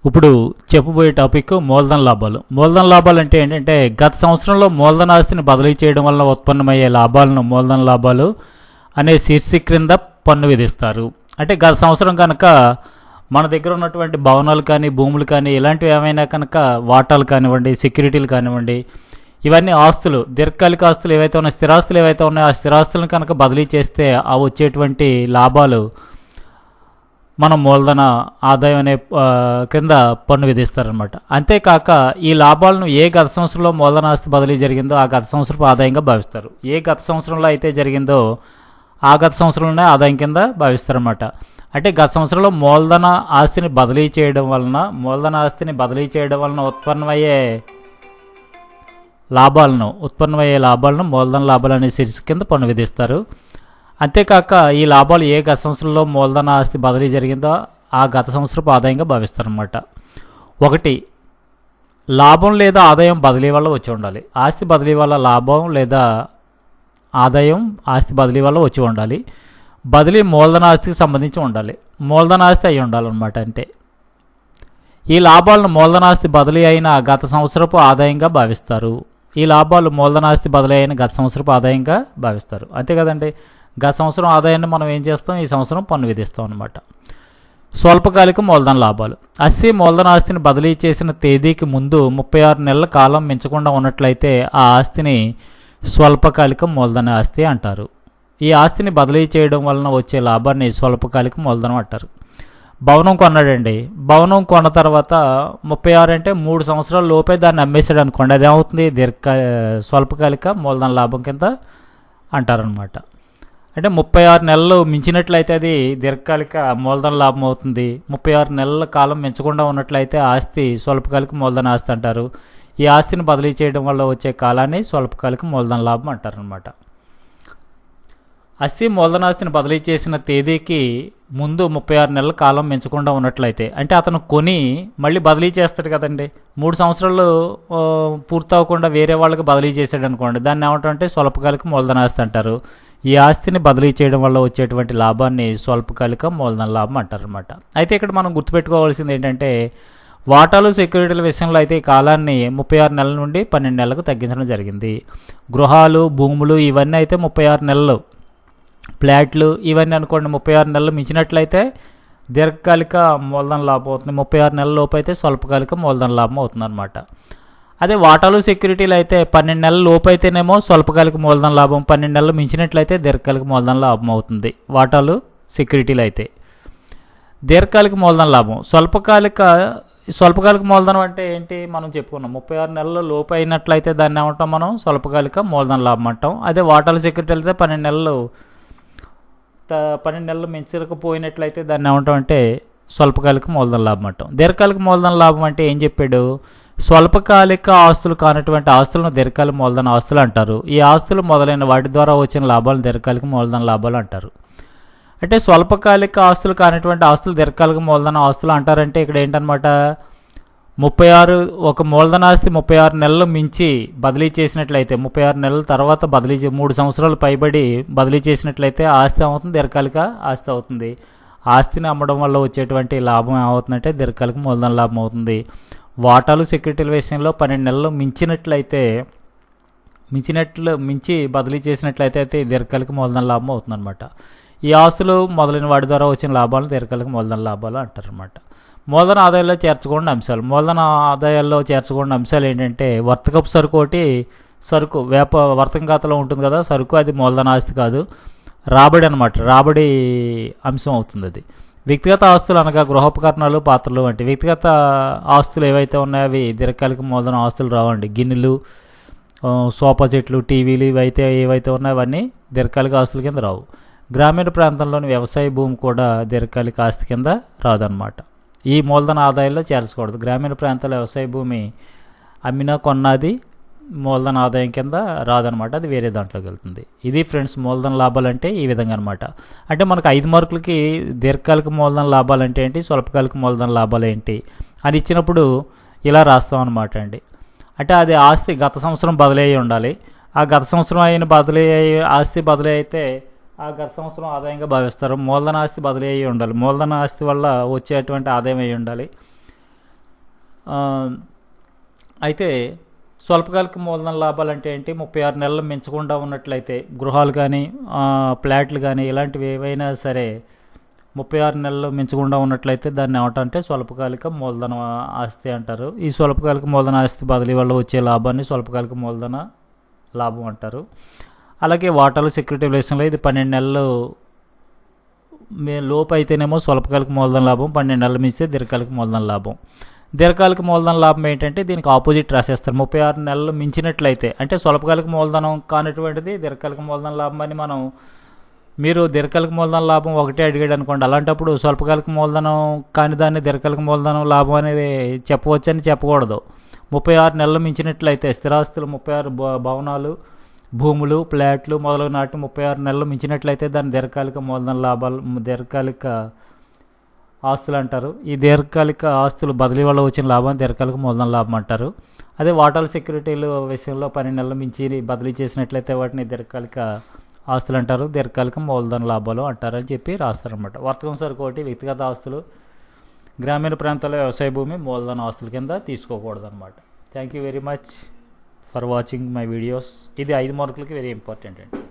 ఇప్పుడు చెప్పబోయే టాపిక్ మూలధన లాభాలు. మూలధన లాభాలు అంటే ఏంటంటే గత సంవత్సరంలో మూలధన ఆస్తిని బదిలీ చేయడం వల్ల ఉత్పన్నమయ్యే లాభాలను మూలధన లాభాలు అనే శీర్షిక క్రింద పన్ను విధిస్తారు. అంటే గత సంవత్సరం కనుక మన దగ్గర ఉన్నటువంటి భవనాలు కానీ భూములు కానీ ఇలాంటివి ఏమైనా కనుక వాటాలు కానివ్వండి, సెక్యూరిటీలు కానివ్వండి, ఇవన్నీ ఆస్తులు, దీర్ఘకాలిక ఆస్తులు ఏవైతే ఉన్నాయో, స్థిరాస్తులు ఏవైతే ఉన్నాయో ఆ స్థిరాస్తులను కనుక బదిలీ చేస్తే ఆ వచ్చేటువంటి లాభాలు మనం మూలధన ఆదాయం అనే క్రింద పన్ను విధిస్తారనమాట. అంతేకాక ఈ లాభాలను ఏ గత సంవత్సరంలో మూలధన ఆస్తి బదిలీ జరిగిందో ఆ గత సంవత్సరపు ఆదాయంగా భావిస్తారు. ఏ గత సంవత్సరంలో అయితే జరిగిందో ఆ గత సంవత్సరంలోనే ఆదాయం కింద భావిస్తారన్నమాట. అంటే గత సంవత్సరంలో మూలధన ఆస్తిని బదిలీ చేయడం వలన ఉత్పన్నమయ్యే లాభాలను మూలధన లాభాలు అనే శీర్షిక కింద పన్ను విధిస్తారు. అంతేకాక ఈ లాభాలు ఏ గత సంవత్సరంలో మూలధన ఆస్తి బదిలీ జరిగిందో ఆ గత సంవత్సరపు ఆదాయంగా భావిస్తారన్నమాట. ఒకటి, లాభం లేదా ఆదాయం బదిలీ వల్ల వచ్చి ఉండాలి. ఆస్తి బదిలీ వల్ల లాభం లేదా ఆదాయం ఆస్తి బదిలీ వల్ల వచ్చి ఉండాలి. బదిలీ మూలధన ఆస్తికి సంబంధించి ఉండాలి. మూలధన ఆస్తి అయి ఉండాలన్నమాట. అంటే ఈ లాభాలను మూలధన ఆస్తి బదిలీ అయిన గత సంవత్సరపు ఆదాయంగా భావిస్తారు. ఈ లాభాలు మూలధన ఆస్తి బదిలీ అయిన గత సంవత్సరపు ఆదాయంగా భావిస్తారు. అంతే కదండి. గత సంవత్సరం ఆదాయాన్ని మనం ఏం చేస్తాం, ఈ సంవత్సరం పన్ను విధిస్తాం అన్నమాట. స్వల్పకాలిక మూలధన లాభాలు. అస్సీ మూలధన ఆస్తిని బదిలీ చేసిన తేదీకి ముందు 36 నెలల కాలం మించకుండా ఉన్నట్లయితే ఆ ఆస్తిని స్వల్పకాలిక మూలధన ఆస్తి అంటారు. ఈ ఆస్తిని బదిలీ చేయడం వలన వచ్చే లాభాన్ని స్వల్పకాలిక మూలధనం అంటారు. భవనం కొన్నాడండి. భవనం కొన్న తర్వాత 36 అంటే 3 సంవత్సరాల లోపే దాన్ని అమ్మేశాడు అనుకోండి, అదేమవుతుంది, స్వల్పకాలిక మూలధన లాభం కింద అంటారనమాట. అంటే 36 నెలలు మించినట్లయితే అది దీర్ఘకాలిక మూలధన లాభం అవుతుంది. 36 నెలల కాలం మించకుండా ఉన్నట్లయితే ఆస్తి స్వల్పకాలిక మూలధన ఆస్తి అంటారు. ఈ ఆస్తిని బదిలీ చేయడం వల్ల వచ్చే కాలాన్ని స్వల్పకాలిక మూలధన లాభం అంటారనమాట. అస్సీ మూలధన ఆస్తిని బదిలీ చేసిన తేదీకి ముందు 36 నెలల కాలం మించకుండా ఉన్నట్లయితే, అంటే అతను కొని మళ్ళీ బదిలీ చేస్తాడు కదండి. 3 సంవత్సరాలు పూర్తవకుండా వేరే వాళ్ళకి బదిలీ చేశాడు అనుకోండి, దాన్ని ఏమంటారంటే స్వల్పకాలిక మూలధన ఆస్తి అంటారు. ఈ ఆస్తిని బదిలీ చేయడం వల్ల వచ్చేటువంటి లాభాన్ని స్వల్పకాలిక మూలధన లాభం అంటారనమాట. అయితే ఇక్కడ మనం గుర్తుపెట్టుకోవాల్సింది ఏంటంటే, వాటాలు సెక్యూరిటీల విషయంలో అయితే ఈ కాలాన్ని 36 నెలల నుండి 12 నెలలకు తగ్గించడం జరిగింది. గృహాలు, భూములు ఇవన్నీ అయితే 36 నెలలు, ఫ్లాట్లు ఇవన్నీ అనుకోండి 36 నెలలు మించినట్లయితే దీర్ఘకాలిక మూలధన లాభం అవుతుంది. 36 నెలల లోపు అయితే స్వల్పకాలిక మూలధన లాభం అవుతుంది అనమాట. అదే వాటాలు సెక్యూరిటీలు అయితే 12 నెలల లోపు అయితేనేమో స్వల్పకాలిక మూలధన లాభం, 12 నెలలు మించినట్లయితే దీర్ఘకాలిక మూలధన లాభం అవుతుంది వాటాలు సెక్యూరిటీలు అయితే. దీర్ఘకాలిక మూలధన లాభం, స్వల్పకాలిక మూలధనం అంటే ఏంటి మనం చెప్పుకున్నాం. 36 నెలల లోపు అయినట్లయితే దాన్ని ఏమంటాం మనం, స్వల్పకాలిక మూలధన లాభం అంటాం. అదే వాటాలు సెక్యూరిటీలు అయితే 12 నెలలు మించకపోయినట్లయితే దాన్ని ఏమంటాం అంటే స్వల్పకాలిక మూలధన లాభం అంటాం. దీర్ఘకాలిక మూలధన లాభం అంటే ఏం చెప్పాడు, స్వల్పకాలిక ఆస్తులు కానటువంటి ఆస్తులను దీర్ఘకాలిక మూలధన ఆస్తులు అంటారు. ఈ ఆస్తులు మొదలైన వాటి ద్వారా వచ్చిన లాభాలను దీర్ఘకాలిక మూలధన లాభాలు అంటారు. అంటే స్వల్పకాలిక ఆస్తులు కానటువంటి ఆస్తులు దీర్ఘకాలిక మూలధన ఆస్తులు అంటారంటే ఇక్కడ ఏంటనమాట, 36 మూలధన ఆస్తి 36 నెలలు మించి బదిలీ చేసినట్లయితే, 36 నెలల తర్వాత 3 సంవత్సరాలు పైబడి బదిలీ చేసినట్లయితే ఆస్తి అవుతుంది, దీర్ఘకాలిక ఆస్తి అవుతుంది. ఆస్తిని అమ్మడం వల్ల వచ్చేటువంటి లాభం ఏమవుతుందంటే దీర్ఘకాలిక మూలధన లాభం అవుతుంది. వాటాలు సెక్యూరిటీల విషయంలో 12 నెలలు మించి బదిలీ చేసినట్లయితే అయితే దీర్ఘకాలిక మూలధన లాభం అవుతుందన్నమాట. ఈ ఆస్తులు మొదలైన వాటి ద్వారా వచ్చిన లాభాలను దీర్ఘకాలిక మూలధన లాభాలు అంటారనమాట. మూలధన ఆదాయాల్లో చేర్చకూడని అంశాలు. మూలధన ఆదాయాల్లో చేర్చకూడని అంశాలు ఏంటంటే, వర్తకపు సరుకు వర్తక ఖాతాలో ఉంటుంది కదా సరుకు, అది మూలధన ఆస్తి కాదు, రాబడి అనమాట, రాబడి అంశం అవుతుంది అది. వ్యక్తిగత ఆస్తులు అనగా గృహోపకరణాలు, పాత్రలు వంటి వ్యక్తిగత ఆస్తులు ఏవైతే ఉన్నాయో అవి దీర్ఘకాలిక మూలధన ఆస్తులు రావండి. గిన్నెలు, సోఫా సెట్లు, టీవీలు ఏవైతే ఉన్నాయో అవన్నీ దీర్ఘకాలిక ఆస్తుల కింద రావు. గ్రామీణ ప్రాంతంలోని వ్యవసాయ భూమి కూడా దీర్ఘకాలిక ఆస్తి కింద రాదనమాట. ఈ మూలధన ఆదాయాల్లో చేర్చకూడదు. గ్రామీణ ప్రాంతాల వ్యవసాయ భూమి అమ్మినా కొన్నది మూలధన ఆదాయం కింద రాదనమాట, అది వేరే దాంట్లోకి వెళ్తుంది. ఇది ఫ్రెండ్స్ మూలధన లాభాలు అంటే ఈ విధంగా అనమాట. అంటే మనకు 5 మార్కులకి దీర్ఘకాలిక మూలధన లాభాలు అంటే ఏంటి, స్వల్పకాలిక మూలధన లాభాలు ఏంటి అని ఇచ్చినప్పుడు ఇలా రాస్తాం అనమాట అండి. అంటే అది ఆస్తి గత సంవత్సరం బదిలీ అయి ఉండాలి. ఆ గత సంవత్సరం ఆస్తి బదిలీ అయితే ఆ గత సంవత్సరం ఆదాయంగా భావిస్తారు. మూలధన ఆస్తి బదిలీ అయ్యి ఉండాలి. మూలధన ఆస్తి వల్ల వచ్చేటువంటి ఆదాయం అయి ఉండాలి. ఆ, అయితే స్వల్పకాలిక మూలధన లాభాలు అంటే ఏంటి? 36 నెలలు మించకుండా ఉన్నట్లయితే గృహాలు కానీ ఫ్లాట్లు కానీ ఇలాంటివి ఏవైనా సరే 36 నెలలు మించకుండా ఉన్నట్లయితే దాన్ని ఏమంటారంటే స్వల్పకాలిక మూలధన ఆస్తి అంటారు. ఈ స్వల్పకాలిక మూలధన ఆస్తి బదిలీ వల్ల వచ్చే లాభాన్ని స్వల్పకాలిక మూలధన లాభం అంటారు. అలాగే వాటాలు సెక్యూరిటీ విషయంలో ఇది 12 నెలలు లోపు అయితేనేమో స్వల్పకాలిక మూలధన లాభం, 12 నెలలు మించితే దీర్ఘకాలిక మూలధన లాభం. దీర్ఘకాలిక మూలధన లాభం ఏంటంటే దీనికి ఆపోజిట్ రాసేస్తారు. 36 నెలలు మించినట్లయితే అంటే స్వల్పకాలిక మూలధనం కానటువంటిది దీర్ఘకాలిక మూలధన లాభం అని మనం, మీరు దీర్ఘకాలిక మూలధన లాభం ఒకటే అడిగాడు అనుకోండి, అలాంటప్పుడు స్వల్పకాలిక మూలధనం కాని దాన్ని దీర్ఘకాలిక మూలధనం లాభం అనేది చెప్పవచ్చని చెప్పకూడదు. 36 నెలలు మించినట్లయితే స్థిరాస్తులు 36 భవనాలు, భూములు, ఫ్లాట్లు మొదలగు నాటి 36 నెలలు మించినట్లయితే దాన్ని దీర్ఘకాలిక మూలధన లాభాలు, దీర్ఘకాలిక ఆస్తులు అంటారు. ఈ దీర్ఘకాలిక ఆస్తులు బదిలీ వల్ల వచ్చిన లాభాన్ని దీర్ఘకాలిక మూలధన లాభం అంటారు. అదే వాటాల సెక్యూరిటీలు విషయంలో 12 నెలలు మించి బదిలీ చేసినట్లయితే వాటిని దీర్ఘకాలిక ఆస్తులు అంటారు, దీర్ఘకాలిక మూలధన లాభాలు అంటారు అని చెప్పి రాస్తారనమాట. వర్తకం సరుకోటి వ్యక్తిగత ఆస్తులు, గ్రామీణ ప్రాంతాల్లో వ్యవసాయ భూమి మూలధన ఆస్తుల కింద తీసుకోకూడదు అనమాట. Thank you very much for watching my videos. ఇది 5 మార్కులకి వెరీ ఇంపార్టెంట్ అండి.